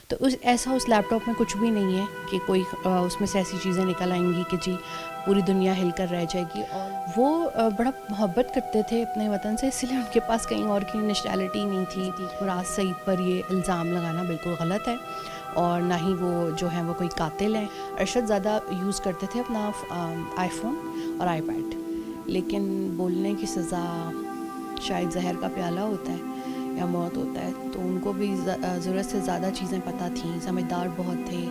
تو ایسا اس لیپ ٹاپ میں کچھ بھی نہیں ہے کہ کوئی اس میں سے ایسی چیزیں نکل آئیں گی کہ جی پوری دنیا ہل کر رہ جائے گی. اور وہ بڑا محبت کرتے تھے اپنے وطن سے, اس لیے ان کے پاس کہیں اور کی نیشنلٹی نہیں تھی. مراد سعید پر یہ الزام لگانا بالکل غلط ہے, اور نہ ہی وہ جو ہیں وہ کوئی قاتل ہیں. ارشد زیادہ یوز کرتے تھے اپنا آئی فون اور آئی پیڈ, لیکن بولنے کی سزا شاید زہر کا پیالہ ہوتا ہے یا موت ہوتا ہے. تو ان کو بھی ضرورت سے زیادہ چیزیں پتہ تھیں, سمجھدار بہت تھے.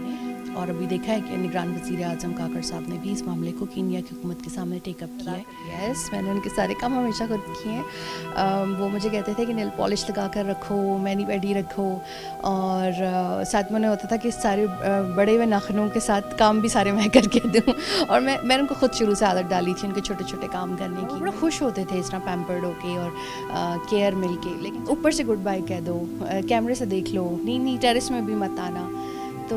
اور ابھی دیکھا ہے کہ نگران وزیر اعظم کاکڑ صاحب نے بھی اس معاملے کو کینیا کی حکومت کے سامنے ٹیک اپ کیا ہے. یس, میں نے ان کے سارے کام ہمیشہ خود کیے ہیں. وہ مجھے کہتے تھے کہ نیل پالش لگا کر رکھو, مینی پیڈی رکھو, اور ساتھ میں ہوتا تھا کہ سارے بڑے ہوئے ناخنوں کے ساتھ کام بھی سارے میں کر کے دوں. اور میں نے ان کو خود شروع سے عادت ڈالی تھی ان کے چھوٹے چھوٹے کام کرنے کی. بڑا خوش ہوتے تھے اس طرح پیمپرڈ ہو کے اور کیئر مل کے. لیکن اوپر سے گڈ بائی کہہ دو, کیمرے سے دیکھ لو, نہیں ٹیرس میں بھی مت آنا. تو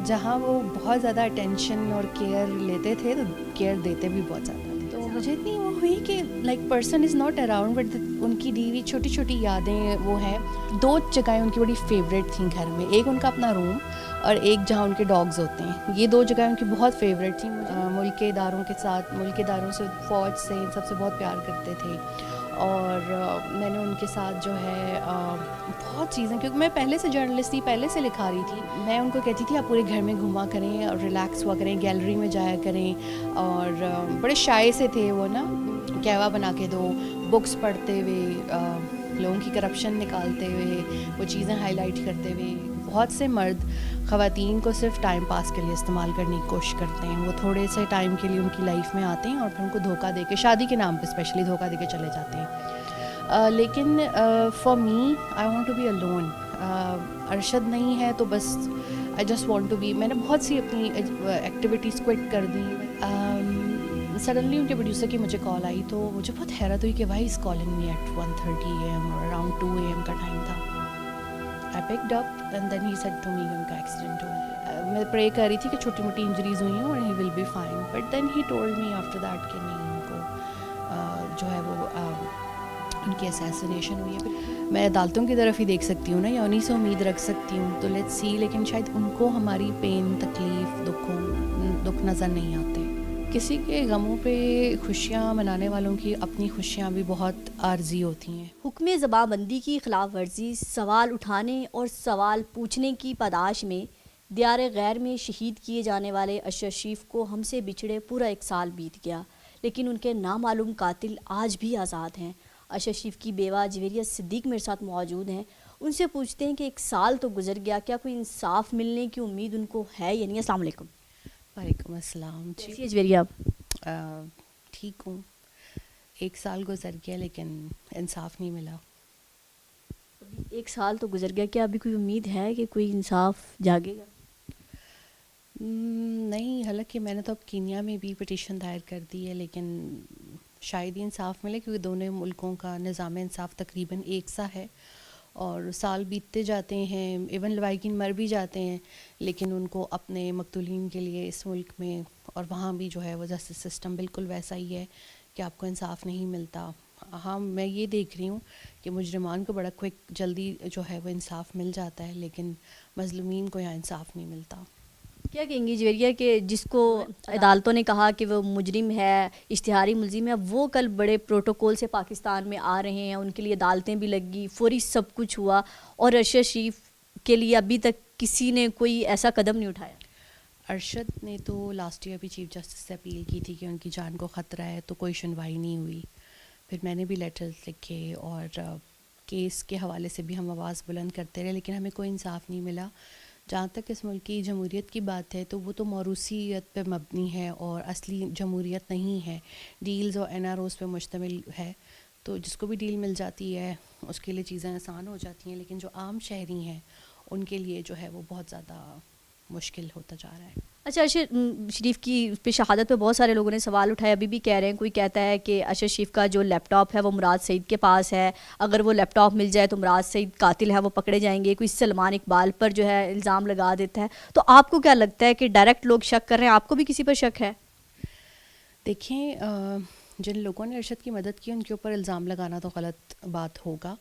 جہاں وہ بہت زیادہ اٹینشن اور کیئر لیتے تھے تو کیئر دیتے بھی بہت زیادہ تھے. تو مجھے اتنی وہ ہوئی کہ like person is not around, but in کی دی ہوئی چھوٹی چھوٹی یادیں وہ ہیں. 2 جگہیں ان کی بڑی فیوریٹ تھیں گھر میں, ایک ان کا اپنا روم اور ایک جہاں ان کے ڈاگز ہوتے ہیں. یہ 2 جگہیں ان کی بہت فیوریٹ تھیں. ملک کے اداروں کے ساتھ, ملک کے اداروں سے, فوج سے, ان سب سے بہت پیار کرتے تھے. اور میں نے ان کے ساتھ جو ہے بہت چیزیں, کیونکہ میں پہلے سے جرنلسٹ تھی, پہلے سے لکھا رہی تھی, میں ان کو کہتی تھی آپ پورے گھر میں گھوما کریں اور ریلیکس ہوا کریں, گیلری میں جایا کریں. اور بڑے شائع سے تھے وہ نا, کہوا بنا کے دو, بکس پڑھتے ہوئے, لوگوں کی کرپشن نکالتے ہوئے, وہ چیزیں ہائی لائٹ کرتے ہوئے. بہت سے مرد خواتین کو صرف ٹائم پاس کے لیے استعمال کرنے کی کوشش کرتے ہیں. وہ تھوڑے سے ٹائم کے لیے ان کی لائف میں آتے ہیں اور پھر ان کو دھوکہ دے کے, شادی کے نام پہ اسپیشلی دھوکہ دے کے چلے جاتے ہیں. لیکن for me I want to be alone. Arshad نہیں ہے تو بس I just want to be. میں نے بہت سی اپنی ایکٹیویٹیز کوئٹ کر دی. سڈنلی ان کے پروڈیوسر کی مجھے کال آئی تو مجھے بہت حیرت ہوئی کہ why is calling me at 1:30 AM اور اراؤنڈ 2 AM کا ٹائم تھا. I picked up and then he said to me ان کا ایکسیڈنٹ ہوا. میں پرے کر رہی تھی کہ چھوٹی موٹی انجریز ہوئی ہیں اور he will be fine, but then he told me after that کہ نہیں, ان کو جو ہے وہ ان کی اسیسینیشن ہوئی ہے. میں عدالتوں کی طرف ہی دیکھ سکتی ہوں نا, یا انہیں سے امید رکھ سکتی ہوں. تو لیٹس سی, لیکن شاید ان کو ہماری پین, تکلیف, دکھ نظر نہیں آتے. کسی کے غموں پہ خوشیاں منانے والوں کی اپنی خوشیاں بھی بہت عارضی ہوتی ہیں. حکم زبان بندی کی خلاف ورزی, سوال اٹھانے اور سوال پوچھنے کی پاداش میں دیار غیر میں شہید کیے جانے والے اشرف شریف کو ہم سے بچھڑے پورا 1 سال بیت گیا, لیکن ان کے نامعلوم قاتل آج بھی آزاد ہیں. اشرف شریف کی بیوہ جویریہ صدیق میرے ساتھ موجود ہیں. ان سے پوچھتے ہیں کہ 1 سال تو گزر گیا, کیا کوئی انصاف ملنے کی امید ان کو ہے یا نہیں؟ السلام علیکم. وعلیکم السلام. کیسی ہے جویریہ آپ؟ ٹھیک ہوں. 1 سال گزر گیا لیکن انصاف نہیں ملا. 1 سال تو گزر گیا, کیا ابھی کوئی امید ہے کہ کوئی انصاف جاگے گا؟ نہیں, حالانکہ میں نے تو اب کینیا میں بھی پٹیشن دائر کر دی ہے, لیکن شاید ہی انصاف ملے, کیونکہ دونوں ملکوں کا نظام انصاف تقریباً ایک سا ہے. اور سال بیتتے جاتے ہیں, ایون لوائقین مر بھی جاتے ہیں, لیکن ان کو اپنے مقتولین کے لیے اس ملک میں اور وہاں بھی جو ہے وہ جسٹس سسٹم بالکل ویسا ہی ہے کہ آپ کو انصاف نہیں ملتا. ہاں, میں یہ دیکھ رہی ہوں کہ مجرمان کو بڑا کوئک جلدی جو ہے وہ انصاف مل جاتا ہے, لیکن مظلومین کو یہاں انصاف نہیں ملتا. کیا کہیں گی جویریہ کہ جس کو عدالتوں نے کہا کہ وہ مجرم ہے, اشتہاری ملزم ہے, وہ کل بڑے پروٹوکول سے پاکستان میں آ رہے ہیں, ان کے لیے عدالتیں بھی لگی, فوری سب کچھ ہوا, اور ارشد شریف کے لیے ابھی تک کسی نے کوئی ایسا قدم نہیں اٹھایا؟ ارشد نے تو لاسٹ ایئر بھی چیف جسٹس سے اپیل کی تھی کہ ان کی جان کو خطرہ ہے, تو کوئی سنوائی نہیں ہوئی. پھر میں نے بھی لیٹرز لکھے اور کیس کے حوالے سے بھی ہم آواز بلند کرتے رہے, لیکن ہمیں کوئی انصاف نہیں ملا. جہاں تک اس ملک کی جمہوریت کی بات ہے تو وہ تو موروثیت پہ مبنی ہے اور اصلی جمہوریت نہیں ہے, ڈیلز اور NROs پہ مشتمل ہے. تو جس کو بھی ڈیل مل جاتی ہے اس کے لیے چیزیں آسان ہو جاتی ہیں, لیکن جو عام شہری ہیں ان کے لیے جو ہے وہ بہت زیادہ مشکل ہوتا جا رہا ہے. اچھا, ارشد شریف کی پہ شہادت پہ بہت سارے لوگوں نے سوال اٹھائے, ابھی بھی کہہ رہے ہیں, کوئی کہتا ہے کہ ارشد شریف کا جو لیپ ٹاپ ہے وہ مراد سعید کے پاس ہے, اگر وہ لیپ ٹاپ مل جائے تو مراد سعید قاتل ہے, وہ پکڑے جائیں گے. کوئی سلمان اقبال پر جو ہے الزام لگا دیتا ہے. تو آپ کو کیا لگتا ہے کہ ڈائریکٹ لوگ شک کر رہے ہیں, آپ کو بھی کسی پر شک ہے؟ دیکھیں, جن لوگوں نے ارشد کی مدد کی ان کے اوپر الزام لگانا تو غلط بات ہوگا,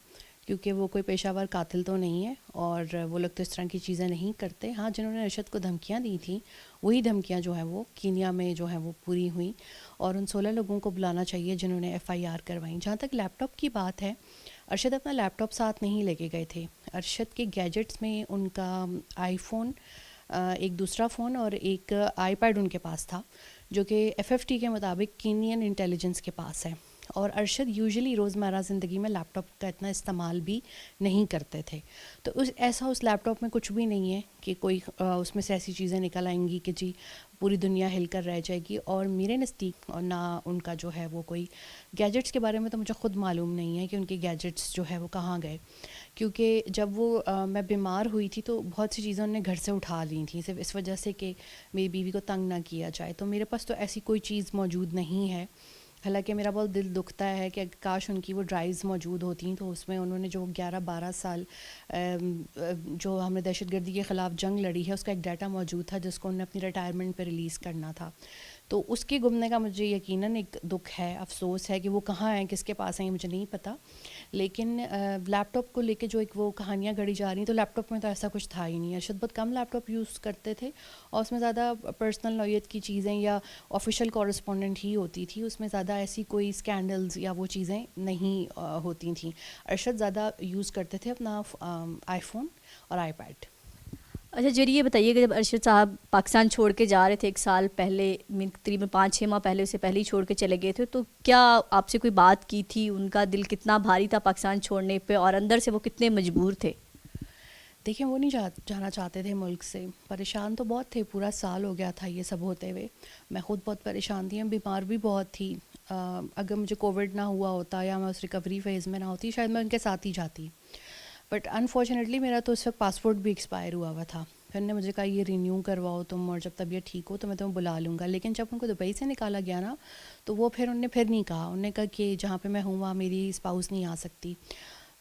کیونکہ وہ کوئی پیشہ ور قاتل تو نہیں ہے اور وہ لوگ تو اس طرح کی چیزیں نہیں کرتے. ہاں جنہوں نے ارشد کو دھمکیاں دی تھیں وہی دھمکیاں جو ہیں وہ کینیا میں جو ہیں وہ پوری ہوئیں اور ان 16 لوگوں کو بلانا چاہیے جنہوں نے FIR کروائیں. جہاں تک لیپ ٹاپ کی بات ہے, ارشد اپنا لیپ ٹاپ ساتھ نہیں لے کے گئے تھے. ارشد کے گیجٹس میں ان کا آئی فون, ایک دوسرا فون اور ایک آئی پیڈ ان کے پاس تھا جو کہ FFT کے مطابق کینین انٹیلیجنس کے پاس ہے. اور ارشد یوزلی روزمرہ زندگی میں لیپ ٹاپ کا اتنا استعمال بھی نہیں کرتے تھے. تو اس لیپ ٹاپ میں کچھ بھی نہیں ہے کہ کوئی اس میں سے ایسی چیزیں نکل آئیں گی کہ جی پوری دنیا ہل کر رہ جائے گی. اور میرے نزدیک اور نہ ان کا جو ہے وہ کوئی گیجٹس کے بارے میں تو مجھے خود معلوم نہیں ہے کہ ان کے گیجٹس جو ہے وہ کہاں گئے, کیونکہ جب وہ میں بیمار ہوئی تھی تو بہت سی چیزیں انہوں نے گھر سے اٹھا لی تھیں صرف اس وجہ سے کہ میری بیوی کو تنگ نہ کیا جائے. تو میرے پاس تو ایسی کوئی چیز موجود نہیں ہے. حالانکہ میرا بہت دل دکھتا ہے کہ کاش ان کی وہ ڈرائیوز موجود ہوتی تو اس میں انہوں نے جو 11-12 سال جو ہم نے دہشت گردی کے خلاف جنگ لڑی ہے اس کا ایک ڈیٹا موجود تھا جس کو انہوں نے اپنی ریٹائرمنٹ پہ ریلیز کرنا تھا. تو اس کے گمنے کا مجھے یقیناً ایک دکھ ہے, افسوس ہے کہ وہ کہاں ہیں, کس کے پاس ہیں, یہ مجھے نہیں پتہ. لیکن لیپ ٹاپ کو لے کے جو ایک وہ کہانیاں گڑھی جا رہی ہیں تو لیپ ٹاپ میں تو ایسا کچھ تھا ہی نہیں. ارشد بہت کم لیپ ٹاپ یوز کرتے تھے اور اس میں زیادہ پرسنل نوعیت کی چیزیں یا آفیشیل کورسپونڈنٹ ہی ہوتی تھی, اس میں زیادہ ایسی کوئی اسکینڈلز یا وہ چیزیں نہیں ہوتی تھیں. ارشد زیادہ یوز کرتے تھے اپنا آئی فون اور آئی پیڈ. اچھا جی, یہ بتائیے کہ جب ارشد صاحب پاکستان چھوڑ کے جا رہے تھے 1 سال پہلے, تقریباً 5-6 ماہ پہلے, اسے پہلے ہی چھوڑ کے چلے گئے تھے, تو کیا آپ سے کوئی بات کی تھی؟ ان کا دل کتنا بھاری تھا پاکستان چھوڑنے پہ اور اندر سے وہ کتنے مجبور تھے؟ دیکھیں وہ نہیں جانا چاہتے تھے ملک سے, پریشان تو بہت تھے, پورا سال ہو گیا تھا یہ سب ہوتے ہوئے. میں خود بہت پریشان تھی, بیمار بھی بہت تھی. اگر مجھے کووڈ نہ ہوا ہوتا یا میں اس ریکوری فیز میں نہ ہوتی شاید میں ان کے ساتھ ہی جاتی. بٹ انفارچونیٹلی میرا تو اس وقت پاسپورٹ بھی ایکسپائر ہوا ہوا تھا. پھر نے مجھے کہا یہ رینیو کرواؤ تم, اور جب طبیعت ٹھیک ہو تو میں تمہیں بلا لوں گا. لیکن جب ان کو دبئی سے نکالا گیا نا تو وہ انہوں نے پھر نہیں کہا. انہوں نے کہا کہ جہاں پہ میں ہوں وہاں میری اسپاؤس نہیں آ سکتی.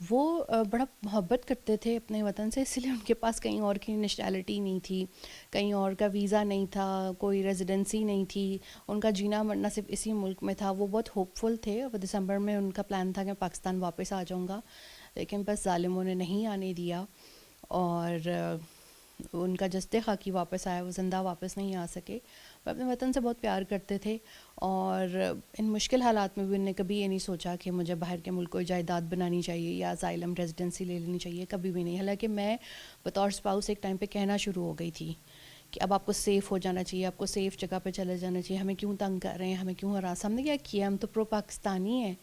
وہ بڑا محبت کرتے تھے اپنے وطن سے, اس لیے ان کے پاس کہیں اور کی نیشنلٹی نہیں تھی, کہیں اور کا ویزا نہیں تھا, کوئی ریزیڈنسی نہیں تھی. ان کا جینا مرنا صرف اسی ملک میں تھا. وہ بہت ہوپ فل تھے. وہ دسمبر میں ان کا پلان تھا کہ پاکستان واپس آ جاؤں گا, لیکن بس ظالموں نے نہیں آنے دیا اور ان کا جسد خاکی واپس آیا, وہ زندہ واپس نہیں آ سکے. وہ اپنے وطن سے بہت پیار کرتے تھے اور ان مشکل حالات میں بھی انہوں نے کبھی یہ نہیں سوچا کہ مجھے باہر کے ملک کو جائیداد بنانی چاہیے یا اسائلم ریزیڈنسی لے لینی چاہیے, کبھی بھی نہیں. حالانکہ میں بطور اسپاؤس ایک ٹائم پہ کہنا شروع ہو گئی تھی کہ اب آپ کو سیف ہو جانا چاہیے, آپ کو سیف جگہ پہ چلے جانا چاہیے, ہمیں کیوں تنگ کر رہے ہیں, ہمیں کیوں ہراس. ہم نے کیا کیا, ہم تو پرو پاکستانی ہیں.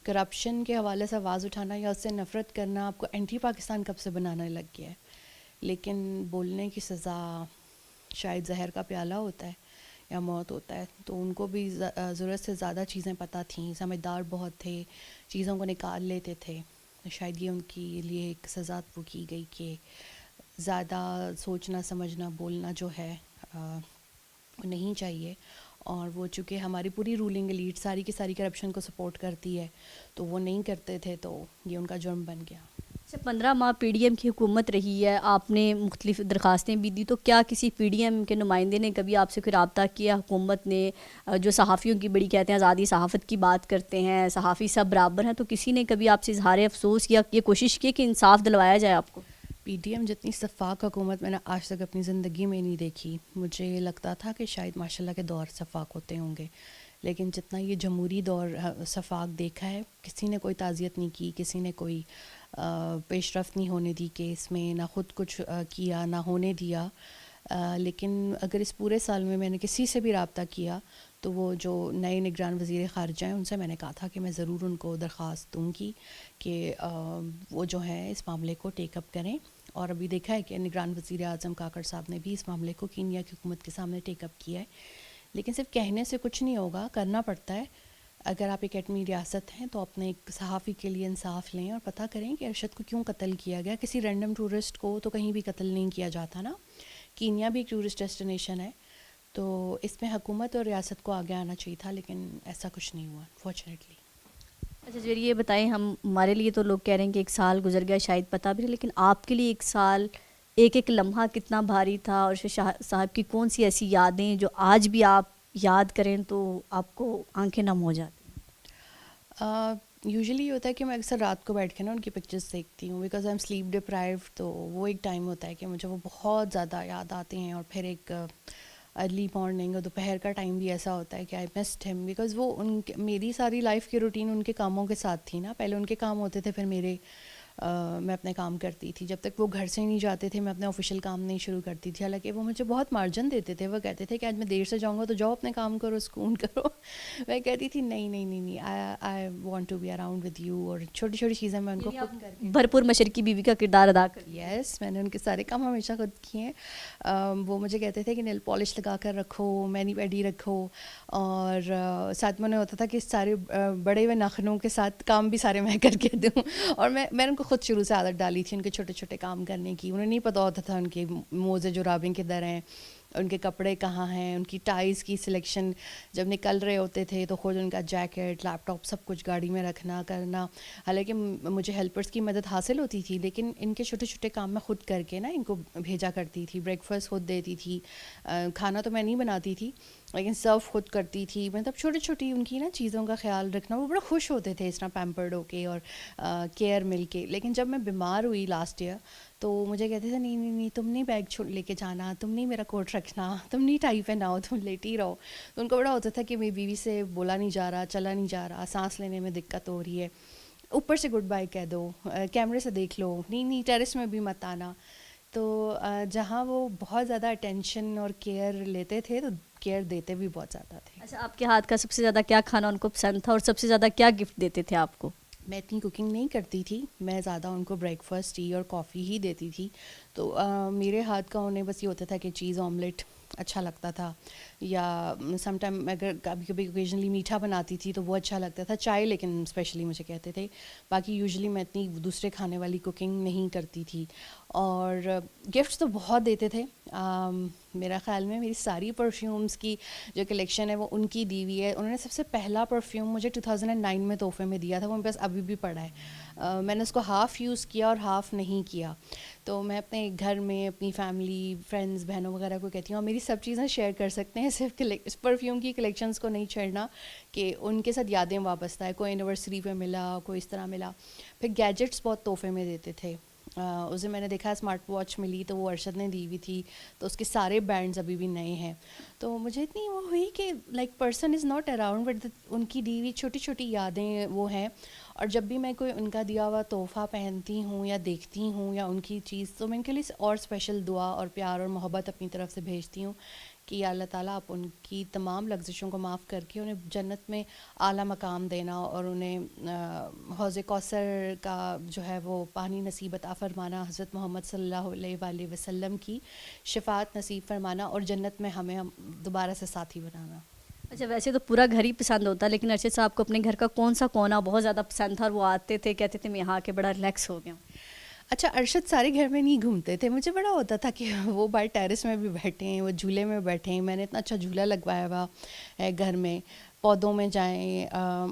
کرپشن کے حوالے سے آواز اٹھانا یا اس سے نفرت کرنا آپ کو اینٹی پاکستان کب سے بنانے لگ گیا ہے. لیکن بولنے کی سزا شاید زہر کا پیالہ ہوتا ہے یا موت ہوتا ہے. تو ان کو بھی ضرورت سے زیادہ چیزیں پتہ تھیں, سمجھدار بہت تھے, چیزوں کو نکال لیتے تھے. شاید یہ ان کے لیے ایک سزا وہ کی گئی کہ زیادہ سوچنا سمجھنا بولنا جو ہے نہیں چاہیے. اور وہ چونکہ ہماری پوری رولنگ ایلیٹ ساری کی ساری کرپشن کو سپورٹ کرتی ہے تو وہ نہیں کرتے تھے, تو یہ ان کا جرم بن گیا. 15 ماہ PDM کی حکومت رہی ہے, آپ نے مختلف درخواستیں بھی دی, تو کیا کسی PDM کے نمائندے نے کبھی آپ سے کوئی رابطہ کیا؟ حکومت نے, جو صحافیوں کی بڑی کہتے ہیں آزادی صحافت کی بات کرتے ہیں, صحافی سب برابر ہیں, تو کسی نے کبھی آپ سے اظہار افسوس یا یہ کوشش کی کہ انصاف دلوایا جائے آپ کو؟ PDM جتنی شفاق حکومت میں نے آج تک اپنی زندگی میں نہیں دیکھی. مجھے لگتا تھا کہ شاید ماشاءاللہ کے دور شفاق ہوتے ہوں گے, لیکن جتنا یہ جمہوری دور شفاق دیکھا ہے, کسی نے کوئی تعزیت نہیں کی, کسی نے کوئی پیش رفت نہیں ہونے دی کیس میں, نہ خود کچھ کیا نہ ہونے دیا. لیکن اگر اس پورے سال میں نے کسی سے بھی رابطہ کیا تو وہ جو نئے نگران وزیر خارجہ ہیں ان سے میں نے کہا تھا کہ میں ضرور ان کو درخواست دوں گی کہ وہ جو ہے اس معاملے کو ٹیک اپ کریں. اور ابھی دیکھا ہے کہ نگران وزیر اعظم کاکڑ صاحب نے بھی اس معاملے کو کینیا کی حکومت کے سامنے ٹیک اپ کیا ہے. لیکن صرف کہنے سے کچھ نہیں ہوگا, کرنا پڑتا ہے. اگر آپ ایک ایٹمی ریاست ہیں تو اپنے ایک صحافی کے لیے انصاف لیں اور پتہ کریں کہ ارشد کو کیوں قتل کیا گیا. کسی رینڈم ٹورسٹ کو تو کہیں بھی قتل نہیں کیا جاتا نا. کینیا بھی ایک ٹورسٹ ڈیسٹینیشن ہے, تو اس میں حکومت اور ریاست کو آگے آنا چاہیے تھا, لیکن ایسا کچھ نہیں ہوا انفارچونیٹلی. اچھا جی, یہ بتائیں, ہمارے لیے تو لوگ کہہ رہے ہیں کہ 1 سال گزر گیا شاید پتہ بھی نہیں, لیکن آپ کے لیے 1 سال ایک ایک لمحہ کتنا بھاری تھا, اور شاہ صاحب کی کون سی ایسی یادیں جو آج بھی آپ یاد کریں تو آپ کو آنکھیں نم ہو جاتی ہیں؟ یوزلی یہ ہوتا ہے کہ میں اکثر رات کو بیٹھ کے نا ان کی پکچرز دیکھتی ہوں because I am slip deprive. تو وہ ایک ٹائم ہوتا ہے کہ مجھے وہ بہت زیادہ یاد آتے ہیں. اور پھر ایک ارلی مارننگ اور دوپہر کا ٹائم بھی ایسا ہوتا ہے کہ آئی مسڈ ہم بیکاز وہ ان کے میری ساری لائف کی روٹین ان کے کاموں کے ساتھ تھی نا. پہلے ان کے کام ہوتے تھے پھر میرے میں اپنے کام کرتی تھی. جب تک وہ گھر سے نہیں جاتے تھے میں اپنے آفیشیل کام نہیں شروع کرتی تھی. حالانکہ وہ مجھے بہت مارجن دیتے تھے. وہ کہتے تھے کہ آج میں دیر سے جاؤں گا تو جاؤ اپنے کام کرو, سکون کرو. میں کہتی تھی نہیں نہیں نہیں نہیں, I want to be around with you. اور چھوٹی چھوٹی چیزیں میں ان کو خود کر کے بھرپور مشرقی بیوی کا کردار ادا کر. یس, میں نے ان کے سارے کام ہمیشہ خود کیے ہیں. وہ مجھے کہتے تھے کہ نیل پالش لگا کر رکھو, مینی پیڈی رکھو, اور ساتھ میں ہوتا تھا کہ سارے بڑے ہوئے ناخنوں کے ساتھ کام بھی سارے میں کر کے دوں. اور میں ان کو خود شروع سے عادت ڈالی تھی ان کے چھوٹے چھوٹے کام کرنے کی. انہیں نہیں پتہ ہوتا تھا ان کے موزے جرابیں کدھر ہیں, ان کے کپڑے کہاں ہیں, ان کی ٹائز کی سلیکشن جب نکل رہے ہوتے تھے تو خود ان کا جیکٹ, لیپ ٹاپ سب کچھ گاڑی میں رکھنا کرنا. حالانکہ مجھے ہیلپرس کی مدد حاصل ہوتی تھی لیکن ان کے چھوٹے چھوٹے کام میں خود کر کے نا ان کو بھیجا کرتی تھی. بریک فاسٹ خود دیتی تھی, کھانا تو میں نہیں بناتی تھی لیکن سرو خود کرتی تھی. مطلب چھوٹی چھوٹی ان کی نا چیزوں کا خیال رکھنا. وہ بڑا خوش ہوتے تھے اس طرح پیمپرڈ ہو کے اور کیئر مل کے. لیکن جب میں بیمار ہوئی لاسٹ ایئر تو مجھے کہتے تھے نہیں نہیں نہیں, تم نہیں بیگ لے کے جانا, تم نہیں میرا کوٹ رکھنا, تم نہیں ٹائی پہناؤ, تم لیٹی رہو. تو ان کو بڑا ہوتا تھا کہ میری بیوی سے بولا نہیں جا رہا, چلا نہیں جا رہا, سانس لینے میں دقت ہو رہی ہے, اوپر سے گڈ بائی کہہ دو, کیمرے سے دیکھ لو, نہیں نہیں ٹیرس میں بھی مت آنا. تو جہاں وہ بہت زیادہ اٹینشن اور کیئر لیتے تھے تو کیئر دیتے بھی بہت زیادہ تھے. اچھا, آپ کے ہاتھ کا سب سے زیادہ کیا کھانا ان کو پسند تھا اور سب سے زیادہ کیا گفٹ دیتے تھے آپ کو؟ میں اتنی کوکنگ نہیں کرتی تھی, میں زیادہ ان کو بریک فاسٹ, ٹی اور کافی ہی دیتی تھی. تو میرے ہاتھ کا انہیں بس یہ ہوتا تھا کہ چیز آملیٹ اچھا لگتا تھا, یا سم ٹائم اگر کبھی کبھی اوکیجنلی میٹھا بناتی تھی تو وہ اچھا لگتا تھا. چائے لیکن اسپیشلی مجھے کہتے تھے. باقی یوزلی میں اتنی دوسرے کھانے والی کوکنگ نہیں کرتی تھی. اور گفٹس تو بہت دیتے تھے. میرا خیال میں میری ساری پرفیومس کی جو کلیکشن ہے وہ ان کی دی ہوئی ہے. انہوں نے سب سے پہلا پرفیوم مجھے 2009 میں تحفے میں دیا تھا, وہ میرے پاس ابھی بھی پڑا ہے. میں نے اس کو ہاف یوز کیا اور ہاف نہیں کیا. تو میں اپنے گھر میں اپنی فیملی, فرینڈس, بہنوں وغیرہ کو کہتی ہوں اور میری سب چیزیں شیئر کر سکتے ہیں, صرف پرفیوم کی کلیکشنس کو نہیں چھیڑنا کہ ان کے ساتھ یادیں وابستہ ہے. کوئی اینیورسری پہ ملا, کوئی اس طرح ملا. پھر گیجٹس بہت تحفے میں دیتے تھے. اسے میں نے دیکھا اسمارٹ واچ ملی تو وہ ارشد نے دی ہوئی تھی, تو اس کے سارے بینڈز ابھی بھی نئے ہیں. تو مجھے اتنی وہ ہوئی کہ like person is not around but in کی دی ہوئی چھوٹی چھوٹی یادیں وہ ہیں. اور جب بھی میں کوئی ان کا دیا ہوا تحفہ پہنتی ہوں یا دیکھتی ہوں یا ان کی چیز, تو میں ان کے لیے اور اسپیشل دعا اور پیار اور محبت اپنی طرف سے بھیجتی ہوں کہ یا اللہ تعالیٰ آپ ان کی تمام لغزشوں کو معاف کر کے انہیں جنت میں اعلیٰ مقام دینا, اور انہیں حوض کوثر کا جو ہے وہ پانی نصیب عطا فرمانا, حضرت محمد صلی اللہ علیہ وآلہ وسلم کی شفاعت نصیب فرمانا, اور جنت میں ہمیں دوبارہ سے ساتھی بنانا. اچھا, ویسے تو پورا گھر ہی پسند ہوتا ہے لیکن ارشد صاحب کو اپنے گھر کا کون سا کونا بہت زیادہ پسند تھا اور وہ آتے تھے کہتے تھے میں یہاں کے بڑا ریلیکس ہو گیا ہوں؟ اچھا, ارشد سارے گھر میں نہیں گھومتے تھے. مجھے بڑا ہوتا تھا کہ وہ باہر ٹیرس میں بھی بیٹھے ہیں, وہ جھولے میں بیٹھے ہیں. میں نے اتنا اچھا جھولا لگوایا ہوا ہے گھر میں, پودوں میں جائیں.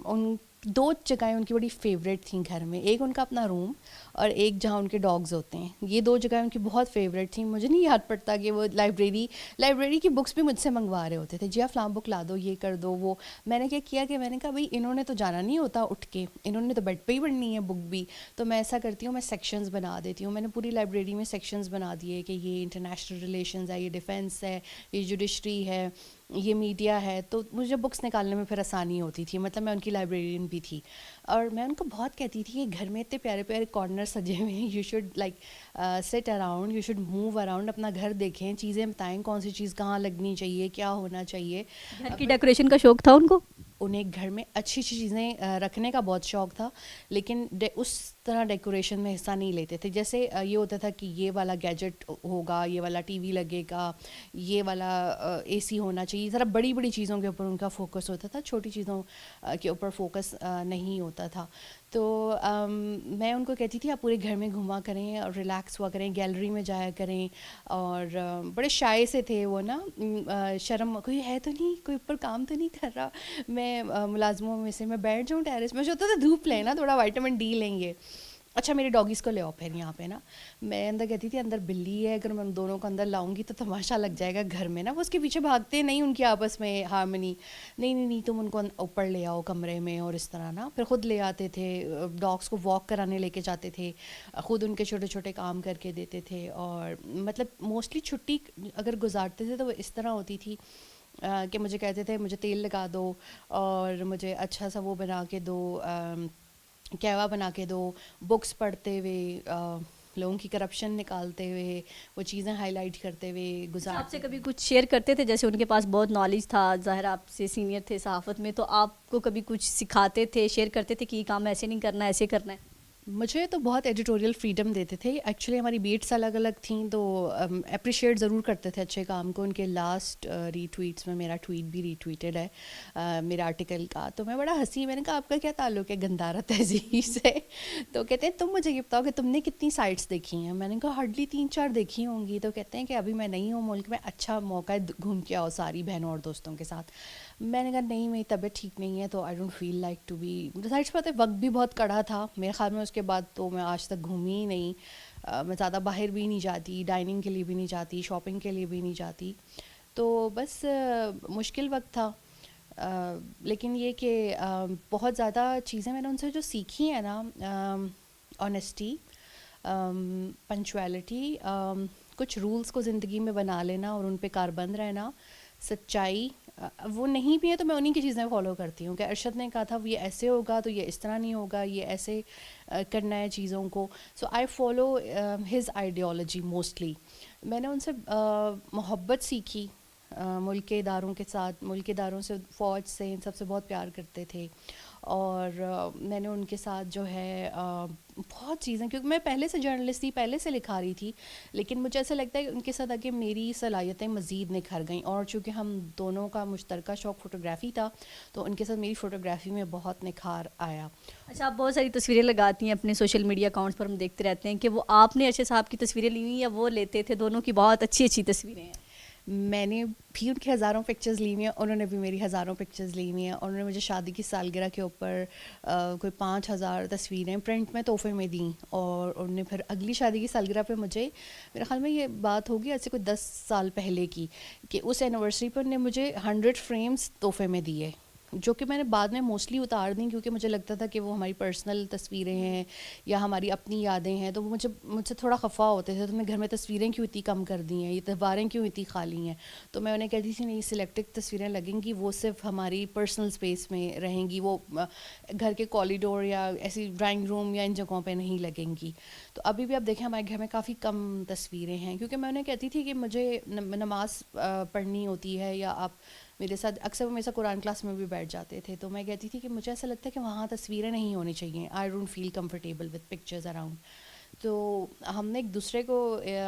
ان 2 جگہیں ان کی بڑی فیوریٹ تھیں گھر میں, ایک ان کا اپنا روم اور ایک جہاں ان کے ڈاگز ہوتے ہیں. یہ 2 جگہیں ان کی بہت فیوریٹ تھیں. مجھے نہیں یاد پڑتا کہ وہ لائبریری کی بکس بھی مجھ سے منگوا رہے ہوتے تھے, جی آپ فلاں بک لا دو, یہ کر دو, وہ. میں نے کیا کیا کہ میں نے کہا بھائی انہوں نے تو جانا نہیں ہوتا اٹھ کے, انہوں نے تو بیڈ پہ ہی پڑھنی ہے بک بھی, تو میں ایسا کرتی ہوں میں سیکشنز بنا دیتی ہوں. میں نے پوری لائبریری میں سیکشنز بنا دیے کہ یہ انٹرنیشنل ریلیشنز ہے, یہ ڈیفینس ہے, یہ جوڈیشری ہے, یہ میڈیا ہے. تو مجھے بکس نکالنے میں پھر آسانی ہوتی تھی. مطلب میں ان کی لائبریرین بھی تھی, اور میں ان کو بہت کہتی تھی کہ گھر میں اتنے پیارے پیارے کارنر سجے ہوئے ہیں, یو شوڈ لائک سٹ around, you should move around, اپنا گھر دیکھیں, چیزیں بتائیں کون سی چیز کہاں لگنی چاہیے, کیا ہونا چاہیے. گھر کی ڈیکوریشن کا شوق تھا ان کو؟ انہیں گھر میں اچھی اچھی چیزیں رکھنے کا بہت شوق تھا, لیکن اس طرح ڈیکوریشن میں حصہ نہیں لیتے تھے. جیسے یہ ہوتا تھا کہ یہ والا گیجٹ ہوگا, یہ والا ٹی وی لگے گا, یہ والا اے سی ہونا چاہیے. ذرا بڑی بڑی چیزوں کے اوپر ان کا فوکس ہوتا تھا, چھوٹی چیزوں کے اوپر فوکس نہیں ہوتا تھا. تو میں ان کو کہتی تھی آپ پورے گھر میں گھوما کریں اور ریلیکس ہوا کریں, گیلری میں جایا کریں. اور بڑے شائع سے تھے وہ نا, شرم کوئی ہے تو نہیں, کوئی اوپر کام تو نہیں کر رہا, میں ملازموں میں سے میں بیٹھ جاؤں ٹیرس میں. جو ہوتا تھا دھوپ لیں نا, تھوڑا وائٹامن ڈی لیں گے. اچھا میرے ڈاگیز کو لے آؤ پھر یہاں پہ نا. میں اندر کہتی تھی اندر بلی ہے, اگر میں ان دونوں کو اندر لاؤں گی تو تماشا لگ جائے گا گھر میں نا. وہ اس کے پیچھے بھاگتے نہیں, ان کی آپس میں ہارمنی. نہیں نہیں نہیں, تم ان کو اوپر لے آؤ کمرے میں, اور اس طرح نا پھر خود لے آتے تھے. ڈاگس کو واک کرانے لے کے جاتے تھے, خود ان کے چھوٹے چھوٹے کام کر کے دیتے تھے. اور مطلب موسٹلی چھٹی اگر گزارتے تھے تو وہ اس طرح ہوتی تھی کہ مجھے کہتے تھے مجھے تیل لگا دو, اور مجھے اچھا سا وہ بنا کے دو, کہوا بنا کے دو, بکس پڑھتے ہوئے, لوگوں کی کرپشن نکالتے ہوئے, وہ چیزیں ہائی لائٹ کرتے ہوئے گزار. آپ سے کبھی کچھ شیئر کرتے تھے؟ جیسے ان کے پاس بہت نالج تھا, ظاہر آپ سے سینئر تھے صحافت میں, تو آپ کو کبھی کچھ سکھاتے تھے, شیئر کرتے تھے کہ یہ کام ایسے نہیں کرنا, ایسے کرنا ہے؟ مجھے تو بہت ایڈیٹوریل فریڈم دیتے تھے. ایکچولی ہماری بیٹس الگ الگ تھیں تو اپریشیٹ ضرور کرتے تھے اچھے کام کو. ان کے لاسٹ ری ٹویٹس میں میرا ٹویٹ بھی ری ٹویٹڈ ہے, میرا آرٹیکل کا. تو میں بڑا ہنسی, میں نے کہا آپ کا کیا تعلق ہے گندارا تہذیب سے؟ تو کہتے ہیں تم مجھے یہ بتاؤ کہ تم نے کتنی سائٹس دیکھی ہیں. میں نے کہا ہارڈلی 3-4 دیکھی ہوں گی. تو کہتے ہیں کہ ابھی میں نہیں ہوں ملک میں, اچھا موقع ہے گھوم کے آؤ ساری بہنوں اور دوستوں کے ساتھ. میں نے کہا نہیں, میری طبیعت ٹھیک نہیں ہے تو I don't feel like to be. ظاہر بات ہے وقت بھی بہت کڑا تھا میرے خیال میں. اس کے بعد تو میں آج تک گھومی ہی نہیں. میں زیادہ باہر بھی نہیں جاتی, ڈائننگ کے لیے بھی نہیں جاتی, شاپنگ کے لیے بھی نہیں جاتی. تو بس مشکل وقت تھا. لیکن یہ کہ بہت زیادہ چیزیں میں نے ان سے جو سیکھی ہیں نا, آنیسٹی, پنچویلٹی, کچھ رولس کو زندگی میں بنا لینا اور ان پہ کاربند رہنا, سچائی. وہ نہیں بھی ہے تو میں انہیں کی چیزیں فالو کرتی ہوں کہ ارشد نے کہا تھا یہ ایسے ہوگا تو یہ اس طرح نہیں ہوگا, یہ ایسے کرنا ہے چیزوں کو. So I follow his ideology mostly. میں نے ان سے محبت سیکھی, ملک کے اداروں کے ساتھ, ملک کے اداروں سے, فوج سے, ان سب سے بہت پیار کرتے تھے. اور میں نے ان کے ساتھ جو ہے بہت چیزیں, کیونکہ میں پہلے سے جرنلسٹ تھی, پہلے سے لکھا رہی تھی, لیکن مجھے ایسا لگتا ہے کہ ان کے ساتھ آگے میری صلاحیتیں مزید نکھر گئیں. اور چونکہ ہم دونوں کا مشترکہ شوق فوٹوگرافی تھا تو ان کے ساتھ میری فوٹوگرافی میں بہت نکھار آیا. اچھا, آپ بہت ساری تصویریں لگاتی ہیں اپنے سوشل میڈیا اکاؤنٹس پر, ہم دیکھتے رہتے ہیں کہ وہ آپ نے ارشد صاحب کی تصویریں لی ہوئی یا وہ لیتے تھے؟ دونوں کی بہت اچھی اچھی تصویریں ہیں. میں نے بھی ان کی ہزاروں پکچرز لی ہوئی ہیں, انہوں نے بھی میری ہزاروں پکچرز لی ہوئی ہیں. انہوں نے مجھے شادی کی سالگرہ کے اوپر کوئی 5,000 تصویریں پرنٹ میں تحفے میں دیں. اور انہوں نے پھر اگلی شادی کی سالگرہ پہ مجھے, میرے خیال میں یہ بات ہوگی ایسے کوئی 10 سال پہلے کی, کہ اس اینیورسری پر انہوں نے مجھے 100 فریمز تحفے میں دیے, جو کہ میں نے بعد میں موسٹلی اتار دیں کیونکہ مجھے لگتا تھا کہ وہ ہماری پرسنل تصویریں ہیں یا ہماری اپنی یادیں ہیں. تو وہ مجھ سے تھوڑا خفا ہوتے تھے, تو میں گھر میں تصویریں کیوں اتنی کم کر دی ہیں, یہ تہواریں کیوں اتنی خالی ہیں. تو میں انہیں کہتی تھی نہیں, سلیکٹڈ تصویریں لگیں گی, وہ صرف ہماری پرسنل اسپیس میں رہیں گی, وہ گھر کے کوریڈور یا ایسی ڈرائنگ روم یا ان جگہوں پہ نہیں لگیں گی. تو ابھی بھی آپ دیکھیں ہمارے گھر میں کافی کم تصویریں ہیں, کیونکہ میں انہیں کہتی تھی کہ مجھے نماز پڑھنی ہوتی ہے, یا آپ میرے ساتھ اکثر وہ میرے ساتھ قرآن کلاس میں بھی بیٹھ جاتے تھے, تو میں کہتی تھی کہ مجھے ایسا لگتا ہے کہ وہاں تصویریں نہیں ہونی چاہیے, I don't feel comfortable with pictures around. تو ہم نے ایک دوسرے کو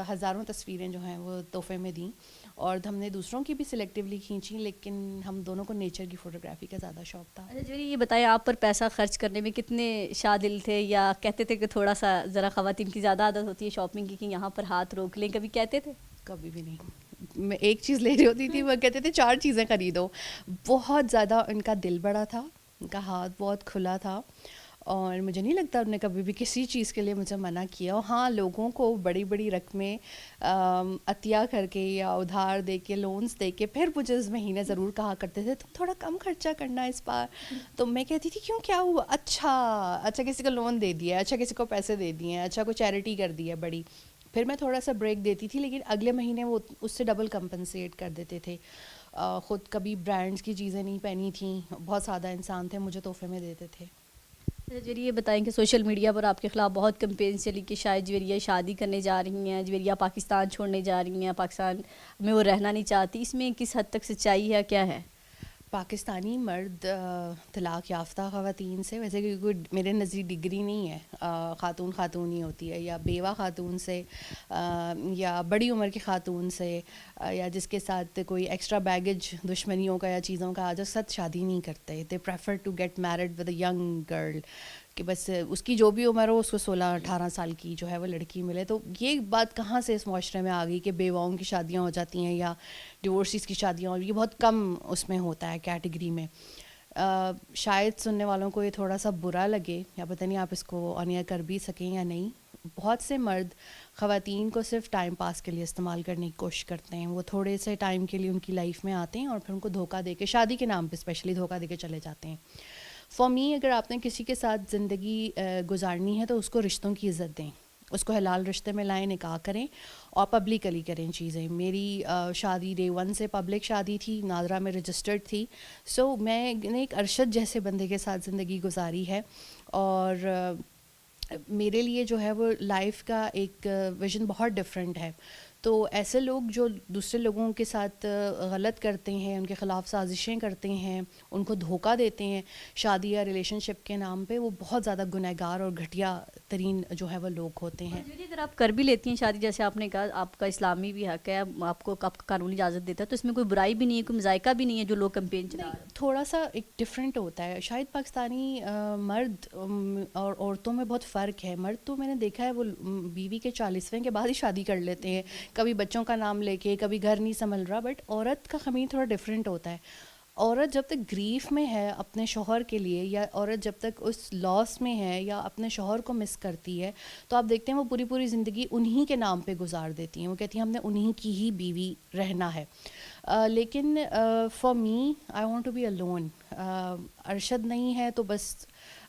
ہزاروں تصویریں جو ہیں وہ تحفے میں دیں, اور ہم نے دوسروں کی بھی سلیکٹیولی کھینچی, لیکن ہم دونوں کو نیچر کی فوٹوگرافی کا زیادہ شوق تھا. اچھا جو یہ بتائیں, آپ پر پیسہ خرچ کرنے میں کتنے شادل تھے, یا کہتے تھے کہ تھوڑا سا ذرا خواتین کی زیادہ عادت ہوتی ہے شاپنگ کی کہ یہاں پر ہاتھ روک لیں, کبھی کہتے تھے؟ کبھی بھی نہیں. میں ایک چیز لے رہی ہوتی تھی, وہ کہتے تھے 4 چیزیں خریدو. بہت زیادہ ان کا دل بڑا تھا, ان کا ہاتھ بہت کھلا تھا, اور مجھے نہیں لگتا انہوں نے کبھی بھی کسی چیز کے لیے مجھے منع کیا. اور ہاں, لوگوں کو بڑی بڑی رقمیں عطیہ کر کے یا ادھار دے کے, لونز دے کے, پھر مجھے اس مہینے ضرور کہا کرتے تھے تم تھوڑا کم خرچہ کرنا اس بار. تو میں کہتی تھی کیوں, کیا ہوا؟ اچھا کسی کو لون دے دیا, اچھا کسی کو پیسے دے دیے, اچھا کوئی چیریٹی کر دی ہے بڑی. پھر میں تھوڑا سا بریک دیتی تھی, لیکن اگلے مہینے وہ اس سے ڈبل کمپنسیٹ کر دیتے تھے. خود کبھی برانڈس کی چیزیں نہیں پہنی تھیں, بہت سادہ انسان تھے, مجھے تحفے میں دیتے تھے. جویریہ یہ بتائیں کہ سوشل میڈیا پر آپ کے خلاف بہت کمپین چلی کہ شاید جویریہ شادی کرنے جا رہی ہیں, جویریہ پاکستان چھوڑنے جا رہی ہیں, پاکستان میں وہ رہنا نہیں چاہتی. اس میں کس حد تک سچائی ہے, کیا ہے؟ پاکستانی مرد طلاق یافتہ خواتین سے, ویسے کہ کوئی میرے نزدیک ڈگری نہیں ہے, خاتون ہی ہوتی ہے, یا بیوہ خاتون سے, یا بڑی عمر کی خاتون سے, یا جس کے ساتھ کوئی ایکسٹرا بیگیج دشمنیوں کا یا چیزوں کا, آج اس ساتھ شادی نہیں کرتے. They prefer to get married with a young girl, کہ بس اس کی جو بھی عمر ہو اس کو 16-18 سال کی جو ہے وہ لڑکی ملے. تو یہ بات کہاں سے اس معاشرے میں آ گئی کہ بیواؤں کی شادیاں ہو جاتی ہیں یا ڈیورسیز کی شادیاں, اور یہ بہت کم اس میں ہوتا ہے کیٹیگری میں. شاید سننے والوں کو یہ تھوڑا سا برا لگے یا پتہ نہیں آپ اس کو آن ایئر کر بھی سکیں یا نہیں. بہت سے مرد خواتین کو صرف ٹائم پاس کے لیے استعمال کرنے کی کوشش کرتے ہیں. وہ تھوڑے سے ٹائم کے لیے ان کی لائف میں آتے ہیں اور پھر ان کو دھوکہ دے کے, شادی کے نام پہ اسپیشلی دھوکہ دے کے چلے جاتے ہیں. فار می, اگر آپ نے کسی کے ساتھ زندگی گزارنی ہے تو اس کو رشتوں کی عزت دیں, اس کو حلال رشتے میں لائیں, نکاح کریں اور پبلکلی کریں چیزیں. میری شادی ڈے 1 سے پبلک شادی تھی, نادرا میں رجسٹرڈ تھی. سو میں نے ایک ارشد جیسے بندے کے ساتھ زندگی گزاری ہے, اور میرے لیے جو ہے وہ لائف کا ایک ویژن بہت ڈفرینٹ ہے. تو ایسے لوگ جو دوسرے لوگوں کے ساتھ غلط کرتے ہیں, ان کے خلاف سازشیں کرتے ہیں, ان کو دھوکہ دیتے ہیں شادی یا ریلیشن شپ کے نام پہ, وہ بہت زیادہ گنہگار اور گھٹیا ترین جو ہے وہ لوگ ہوتے ہیں. اگر آپ کر بھی لیتی ہیں شادی, جیسے آپ نے کہا آپ کا اسلامی بھی حق ہے, آپ کا قانونی اجازت دیتا ہے, تو اس میں کوئی برائی بھی نہیں ہے, کوئی مذائقہ بھی نہیں ہے جو لوگ کمپین چلا رہے ہیں. تھوڑا سا ایک ڈفرینٹ ہوتا ہے. شاید پاکستانی مرد اور عورتوں میں بہت فرق ہے. مرد تو میں نے دیکھا ہے وہ بیوی کے 40ویں کے بعد ہی شادی کر لیتے ہیں, کبھی بچوں کا نام لے کے, کبھی گھر نہیں سنبھل رہا. بٹ عورت کا خمیر تھوڑا ڈفرینٹ ہوتا ہے. عورت جب تک گریف میں ہے اپنے شوہر کے لیے, یا عورت جب تک اس لاس میں ہے یا اپنے شوہر کو مس کرتی ہے, تو آپ دیکھتے ہیں وہ پوری زندگی انہی کے نام پہ گزار دیتی ہیں. وہ کہتی ہیں ہم نے انہی کی ہی بیوی رہنا ہے. لیکن for me I want to be alone. Arshad نہیں ہے تو بس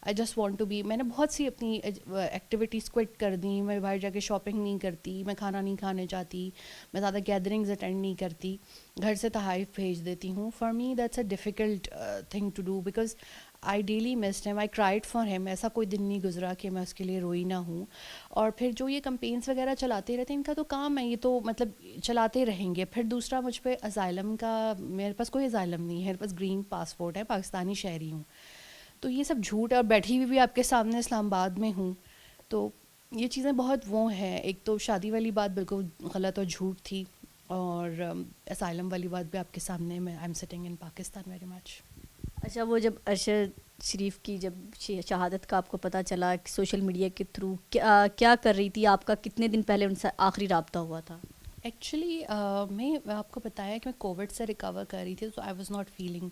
I just want to be. میں نے بہت سی اپنی ایکٹیویٹیز کوئٹ کر دیں. میں باہر جا کے شاپنگ نہیں کرتی, میں کھانا نہیں کھانے جاتی, میں زیادہ گیدرنگز اٹینڈ نہیں کرتی, گھر سے تحائف بھیج دیتی ہوں. For me that's a difficult thing to do, because I daily missed him, I cried for him. ایسا کوئی دن نہیں گزرا کہ میں اس کے لیے روئی نہ ہوں. اور پھر جو یہ کمپینس وغیرہ چلاتے رہتے ہیں, ان کا تو کام ہے, یہ تو مطلب چلاتے رہیں گے. پھر دوسرا مجھ پہ ازائلم کا, میرے پاس کوئی ازائلم نہیں ہے, میرے پاس گرین پاسپورٹ ہے, پاکستانی شہری ہوں. تو یہ سب جھوٹ ہے, اور بیٹھی ہوئی بھی آپ کے سامنے اسلام آباد میں ہوں. تو یہ چیزیں بہت وہ ہیں. ایک تو شادی والی بات بالکل غلط اور جھوٹ تھی, اور اسائلم والی بات بھی آپ کے سامنے. میں I am sitting in Pakistan very much. اچھا, وہ جب ارشد شریف کی جب شہادت کا آپ کو پتہ چلا سوشل میڈیا کے تھرو, کیا کر رہی تھی آپ کا کتنے دن پہلے ان سے آخری رابطہ ہوا تھا؟ ایکچولی میں آپ کو بتایا کہ میں کووڈ سے ریکور کر رہی تھی, تو I was not feeling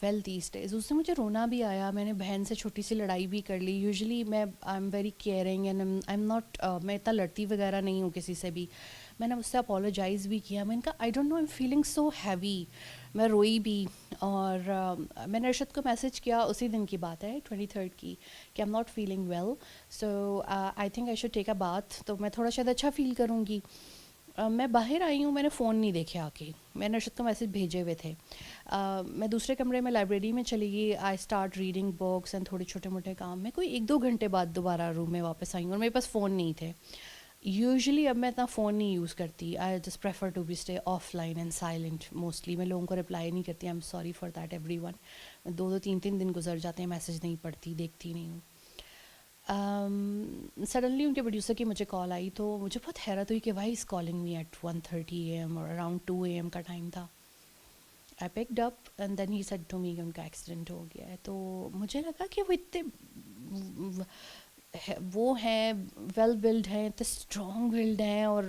well these days. اس سے مجھے رونا بھی آیا. میں نے بہن سے چھوٹی سی لڑائی بھی کر لی. یوزلی میں I am very caring and I am not, میں اتنا لڑتی وغیرہ نہیں ہوں کسی سے بھی. میں نے اس سے اپولوجائز بھی کیا. میں نے کہا I don't know, I am feeling so heavy. میں روئی بھی, اور میں نے ارشد کو میسج کیا, اسی دن کی بات ہے 23 کی, کہ I am not feeling well, so I think I should take a bath, تو میں تھوڑا شاید اچھا فیل کروں گی. میں باہر آئی ہوں, میں نے فون نہیں دیکھے آ کے. میں نے ارشد کو میسج بھیجے ہوئے تھے. میں دوسرے کمرے میں لائبریری میں چلی گئی. I start reading books and تھوڑے چھوٹے موٹے کام. میں کوئی 1-2 گھنٹے بعد دوبارہ روم میں واپس آئی ہوں, اور میرے پاس فون نہیں تھے. یوزلی اب میں اتنا فون نہیں یوز کرتی. I just prefer to be stay offline and silent mostly. میں لوگوں کو رپلائی نہیں کرتی. I am sorry for that everyone. 2-2 3-3 دن گزر جاتے ہیں, میسج نہیں پڑھتی, دیکھتی نہیں ہوں. سڈنلی ان کے پروڈیوسر کی مجھے کال آئی, تو مجھے بہت حیرت ہوئی کہ why is calling me at 1:30 AM اور اراؤنڈ 2 AM کا ٹائم تھا. I picked up and then he said to me کہ ان کا ایکسیڈنٹ ہو گیا ہے. تو مجھے لگا کہ وہ اتنے وہ ہیں, ویل بلڈ ہیں, اتنے اسٹرانگ بلڈ ہیں, اور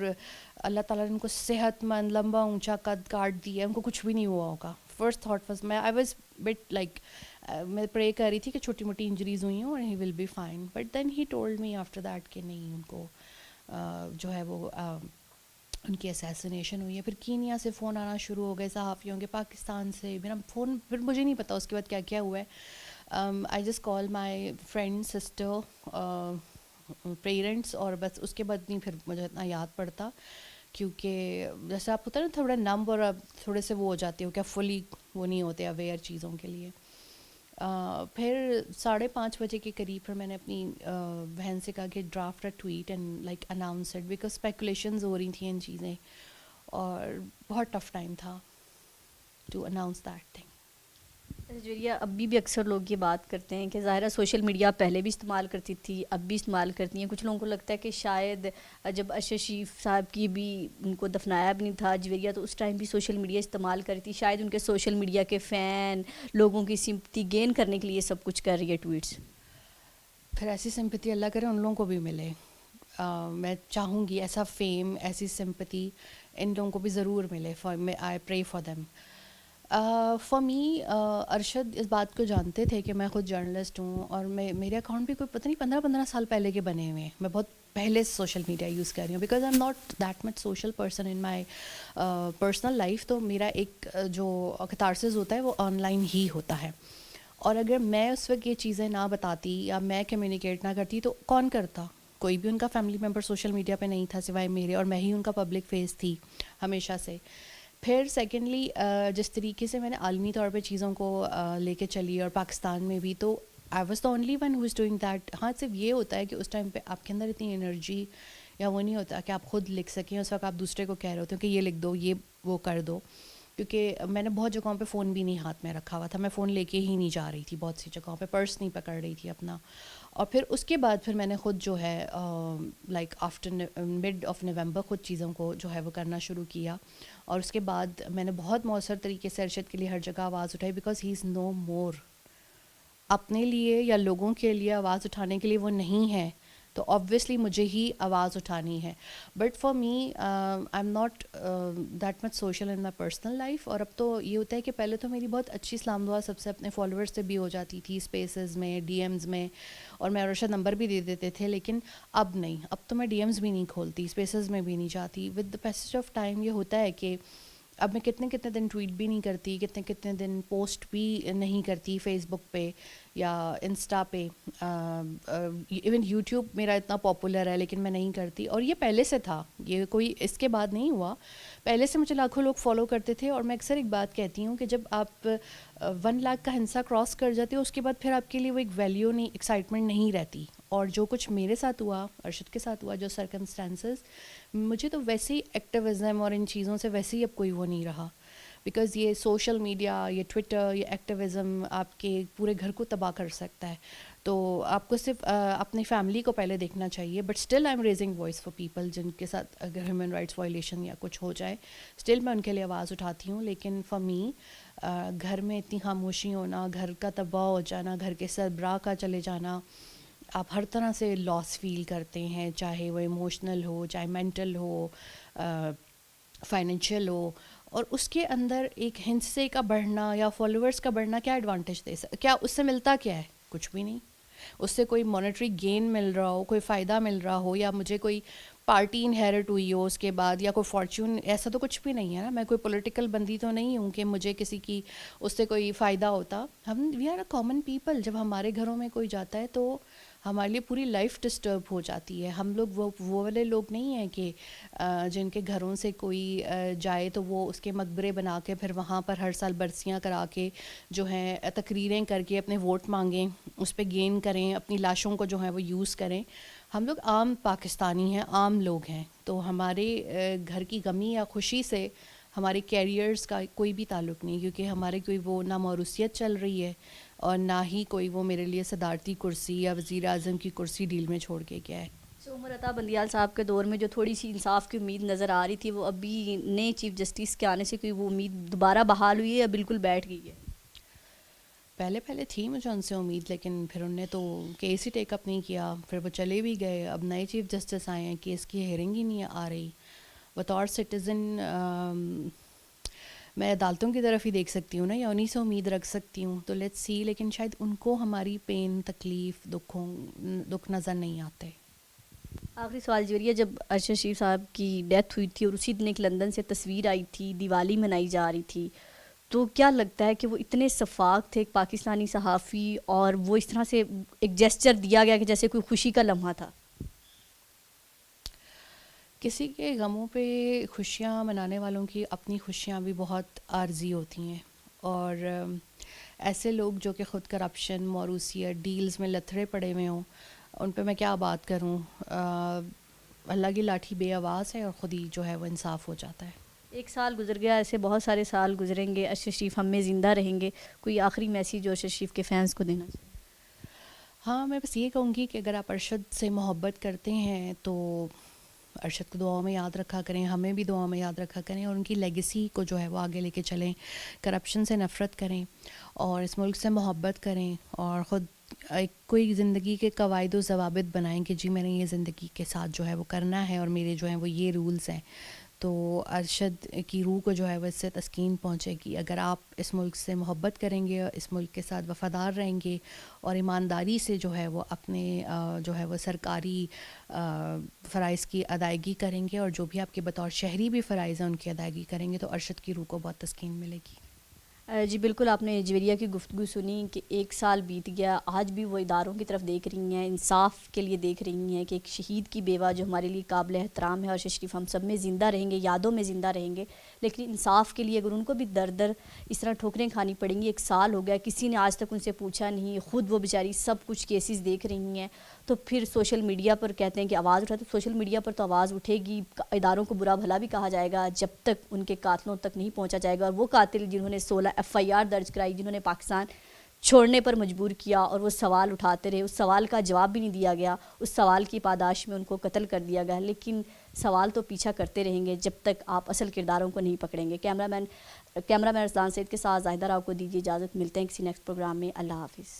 اللہ تعالیٰ نے ان کو صحت مند, لمبا اونچا قد کاٹ دیا, ان کو کچھ بھی نہیں ہوا ہوگا. فرسٹ تھاٹ واز, میں آئی واز بٹ لائک, میں پرے کر رہی تھی کہ چھوٹی موٹی انجریز ہوئی ہیں اور he will be fine. But then he told me after that کہ نہیں, ان کو جو ہے وہ ان کی اسیسینیشن ہوئی ہے. پھر کینیا سے فون آنا شروع ہو گئے صحافیوں کے, پاکستان سے. میرا فون پھر مجھے نہیں پتا اس کے بعد کیا کیا ہوا ہے. I just call my friend, sister, parents, اور بس اس کے بعد نہیں پھر مجھے اتنا یاد پڑتا, کیونکہ جیسے آپ ہوتا ہے نا تھوڑا نمب, اور اب تھوڑے سے وہ ہو جاتے ہو کیا فلی وہ نہیں ہوتے اویئر چیزوں کے لیے. پھر 5:30 بجے کے قریب پھر میں نے اپنی بہن سے کہا کہ draft a tweet and like announce it, because speculations ہو رہی تھیں ان چیزیں, اور بہت ٹف ٹائم تھا to announce that thing. Javeria, ابھی بھی اکثر لوگ یہ بات کرتے ہیں کہ ظاہرہ سوشل میڈیا پہلے بھی استعمال کرتی تھی, اب بھی استعمال کرتی ہیں. کچھ لوگوں کو لگتا ہے کہ شاید جب ارشد شریف صاحب کی بھی ان کو دفنایا بھی نہیں تھا جویریہ, تو اس ٹائم بھی سوشل میڈیا استعمال کری تھی. شاید ان کے سوشل میڈیا کے فین لوگوں کی سمپتی گین کرنے کے لیے سب کچھ کر رہی ہے ٹویٹس. پھر ایسی سمپتی اللہ کرے ان لوگوں کو بھی ملے. میں چاہوں گی ایسا فیم, ایسی سمپتی ان لوگوں کو بھی ضرور ملے. فار میں I pray for them. For me Arshad اس بات کو جانتے تھے کہ میں خود جرنلسٹ ہوں، اور میرے اکاؤنٹ بھی کوئی پتہ نہیں 15 سال پہلے کے بنے ہوئے ہیں. میں بہت پہلے سوشل میڈیا یوز کر رہی ہوں، because I am not that much social person in my personal life. تو میرا ایک جو کتارسس ہوتا ہے وہ آن لائن ہی ہوتا ہے. اور اگر میں اس وقت یہ چیزیں نہ بتاتی یا میں کمیونیکیٹ نہ کرتی تو کون کرتا؟ کوئی بھی ان کا فیملی ممبر سوشل میڈیا پہ نہیں تھا سوائے میرے، اور میں ہی ان کا پبلک فیس تھی ہمیشہ سے. پھر سیکنڈلی جس طریقے سے میں نے عالمی طور پہ چیزوں کو لے کے چلی، اور پاکستان میں بھی، تو I was the only one who is doing that. ہاں صرف یہ ہوتا ہے کہ اس ٹائم پہ آپ کے اندر اتنی انرجی یا وہ نہیں ہوتا کہ آپ خود لکھ سکیں. اس وقت آپ دوسرے کو کہہ رہے ہوتے ہو کہ یہ لکھ دو، یہ وہ کر دو. کیونکہ میں نے بہت جگہوں پہ فون بھی نہیں ہاتھ میں رکھا ہوا تھا، میں فون لے کے ہی نہیں جا رہی تھی بہت سی جگہوں پہ، پرس نہیں پکڑ رہی تھی اپنا. اور پھر اس کے بعد پھر میں نے خود جو ہے like after mid of November خود چیزوں کو جو ہے وہ کرنا شروع کیا. اور اس کے بعد میں نے بہت مؤثر طریقے سے ارشد کے لیے ہر جگہ آواز اٹھائی، بیکاز ہی از نو مور. اپنے لیے یا لوگوں کے لیے آواز اٹھانے کے لیے وہ نہیں ہے، تو آبویسلی مجھے ہی آواز اٹھانی ہے. But for me I am not that much social in my personal life. اور اب تو یہ ہوتا ہے کہ پہلے تو میری بہت اچھی اسلام دعا سب سے اپنے فالوورس سے بھی ہو جاتی تھی، اسپیسز میں، ڈی ایمز میں، اور میں ارشد نمبر بھی دے دیتے تھے. لیکن اب نہیں، اب تو میں ڈی ایمز بھی نہیں کھولتی، اسپیسز میں بھی نہیں جاتی. With the passage of time یہ ہوتا ہے کہ اب میں کتنے دن ٹویٹ بھی نہیں کرتی، کتنے دن پوسٹ بھی نہیں کرتی فیس بک پہ یا انسٹا پہ. ایون یوٹیوب میرا اتنا پاپولر ہے لیکن میں نہیں کرتی. اور یہ پہلے سے تھا، یہ کوئی اس کے بعد نہیں ہوا. پہلے سے مجھے لاکھوں لوگ فالو کرتے تھے. اور میں اکثر ایک بات کہتی ہوں کہ جب آپ 1 لاکھ کا ہنسا کراس کر جاتے ہو، اس کے بعد پھر آپ کے لیے وہ ایک ویلیو نہیں، ایکسائٹمنٹ نہیں رہتی. اور جو کچھ میرے ساتھ ہوا، ارشد کے ساتھ ہوا، جو سرکمسٹانسز، مجھے تو ویسے ہی ایکٹیویزم اور ان چیزوں سے ویسے ہی اب کوئی وہ نہیں رہا. بیکاز یہ سوشل میڈیا، یہ ٹویٹر، یہ ایکٹیویزم آپ کے پورے گھر کو تباہ کر سکتا ہے. تو آپ کو صرف اپنی فیملی کو پہلے دیکھنا چاہیے. But still I am raising voice for people جن کے ساتھ اگر ہیومن رائٹس وائلیشن یا کچھ ہو جائے، اسٹل میں ان کے لیے آواز اٹھاتی ہوں. لیکن فار می گھر میں اتنی خاموشی ہونا، گھر کا تباہ ہو جانا، گھر کے سربراہ کا چلے جانا، آپ ہر طرح سے لاس فیل کرتے ہیں، چاہے وہ ایموشنل ہو، چاہے مینٹل ہو، فائنینشیل ہو. اور اس کے اندر ایک ہنسے کا بڑھنا یا فالوورس کا بڑھنا کیا ایڈوانٹیج دے کیا اس سے ملتا کیا ہے؟ کچھ بھی نہیں. اس سے کوئی مانیٹری گین مل رہا ہو، کوئی فائدہ مل رہا ہو، یا مجھے کوئی پارٹی انہیرٹ ہوئی ہو اس کے بعد، یا کوئی فارچون، ایسا تو کچھ بھی نہیں ہے نا. میں کوئی پولیٹیکل بندی تو نہیں ہوں کہ مجھے کسی کی اس سے کوئی فائدہ ہوتا. We are a common people. جب ہمارے گھروں میں کوئی جاتا ہے تو ہمارے لیے پوری لائف ڈسٹرب ہو جاتی ہے. ہم لوگ وہ والے لوگ نہیں ہیں کہ جن کے گھروں سے کوئی جائے تو وہ اس کے مقبرے بنا کے پھر وہاں پر ہر سال برسیاں کرا کے جو ہیں تقریریں کر کے اپنے ووٹ مانگیں، اس پہ گین کریں، اپنی لاشوں کو جو ہے وہ یوز کریں. ہم لوگ عام پاکستانی ہیں، عام لوگ ہیں. تو ہمارے گھر کی غمی یا خوشی سے ہمارے کیریئرز کا کوئی بھی تعلق نہیں، کیونکہ ہمارے کوئی وہ نہ موروثیت چل رہی ہے اور نہ ہی کوئی وہ میرے لیے صدارتی کرسی یا وزیر اعظم کی کرسی ڈیل میں چھوڑ کے گیا ہے. عمر عطا بندیال صاحب کے دور میں جو تھوڑی سی انصاف کی امید نظر آ رہی تھی، وہ ابھی نئے چیف جسٹس کے آنے سے کوئی وہ امید دوبارہ بحال ہوئی ہے یا بالکل بیٹھ گئی ہے؟ پہلے تھی مجھے ان سے امید، لیکن پھر انہوں نے تو کیس ہی ٹیک اپ نہیں کیا، پھر وہ چلے بھی گئے. اب نئے چیف جسٹس آئے ہیں، کیس کی ہیئرنگ ہی نہیں آ رہی. بطور سٹیزن میں عدالتوں کی طرف ہی دیکھ سکتی ہوں نا، یا انہیں سے امید رکھ سکتی ہوں. تو لیٹس سی. لیکن شاید ان کو ہماری پین، تکلیف، دکھ نظر نہیں آتے. آخری سوال جوریہ، جب ارشد شریف صاحب کی ڈیتھ ہوئی تھی اور اسی دن ایک لندن سے تصویر آئی تھی، دیوالی منائی جا رہی تھی، تو کیا لگتا ہے کہ وہ اتنے شفاق تھے ایک پاکستانی صحافی، اور وہ اس طرح سے ایک جیسچر دیا گیا کہ جیسے کوئی خوشی کا لمحہ تھا؟ کسی کے غموں پہ خوشیاں منانے والوں کی اپنی خوشیاں بھی بہت عارضی ہوتی ہیں. اور ایسے لوگ جو کہ خود کرپشن، موروثیت، ڈیلز میں لتھڑے پڑے ہوئے ہوں، ان پہ میں کیا بات کروں. اللہ کی لاٹھی بے آواز ہے اور خود ہی جو ہے وہ انصاف ہو جاتا ہے. 1 سال گزر گیا، ایسے بہت سارے سال گزریں گے، ارشد شریف ہم میں زندہ رہیں گے. کوئی آخری میسیج جو ارشد شریف کے فینس کو دینا چاہیے؟ ہاں، میں بس یہ کہوں گی کہ اگر آپ ارشد سے محبت کرتے ہیں تو ارشد کو دعاؤں میں یاد رکھا کریں، ہمیں بھی دعاؤں میں یاد رکھا کریں، اور ان کی لیگیسی کو جو ہے وہ آگے لے کے چلیں. کرپشن سے نفرت کریں اور اس ملک سے محبت کریں، اور خود ایک کوئی زندگی کے قواعد و ضوابط بنائیں کہ جی میں نے یہ زندگی کے ساتھ جو ہے وہ کرنا ہے، اور میرے جو ہیں وہ یہ رولز ہیں. تو ارشد کی روح کو جو ہے وہ اس سے تسکین پہنچے گی. اگر آپ اس ملک سے محبت کریں گے، اس ملک کے ساتھ وفادار رہیں گے اور ایمانداری سے جو ہے وہ اپنے جو ہے وہ سرکاری فرائض کی ادائیگی کریں گے، اور جو بھی آپ کے بطور شہری بھی فرائض ہیں ان کی ادائیگی کریں گے، تو ارشد کی روح کو بہت تسکین ملے گی. جی بالکل، آپ نے جویریہ کی گفتگو سنی کہ 1 سال بیت گیا، آج بھی وہ اداروں کی طرف دیکھ رہی ہیں، انصاف کے لیے دیکھ رہی ہیں کہ ایک شہید کی بیوہ جو ہمارے لیے قابل احترام ہے، اور شریف ہم سب میں زندہ رہیں گے، یادوں میں زندہ رہیں گے، لیکن انصاف کے لیے اگر ان کو بھی در در اس طرح ٹھوکریں کھانی پڑیں گی. 1 سال ہو گیا، کسی نے آج تک ان سے پوچھا نہیں، خود وہ بیچاری سب کچھ کیسز دیکھ رہی ہیں. تو پھر سوشل میڈیا پر کہتے ہیں کہ آواز اٹھاتے، سوشل میڈیا پر تو آواز اٹھے گی، اداروں کو برا بھلا بھی کہا جائے گا جب تک ان کے قاتلوں تک نہیں پہنچا جائے گا. اور وہ قاتل جنہوں نے 16 FIR درج کرائی، جنہوں نے پاکستان چھوڑنے پر مجبور کیا اور وہ سوال اٹھاتے رہے، اس سوال کا جواب بھی نہیں دیا گیا، اس سوال کی پاداش میں ان کو قتل کر دیا گیا. لیکن سوال تو پیچھا کرتے رہیں گے جب تک آپ اصل کرداروں کو نہیں پکڑیں گے. کیمرہ مین ارسلان سید کے ساتھ زاہدہ راؤ کو دیجیے اجازت. ملتے ہیں کسی نیکسٹ پروگرام میں. اللہ حافظ.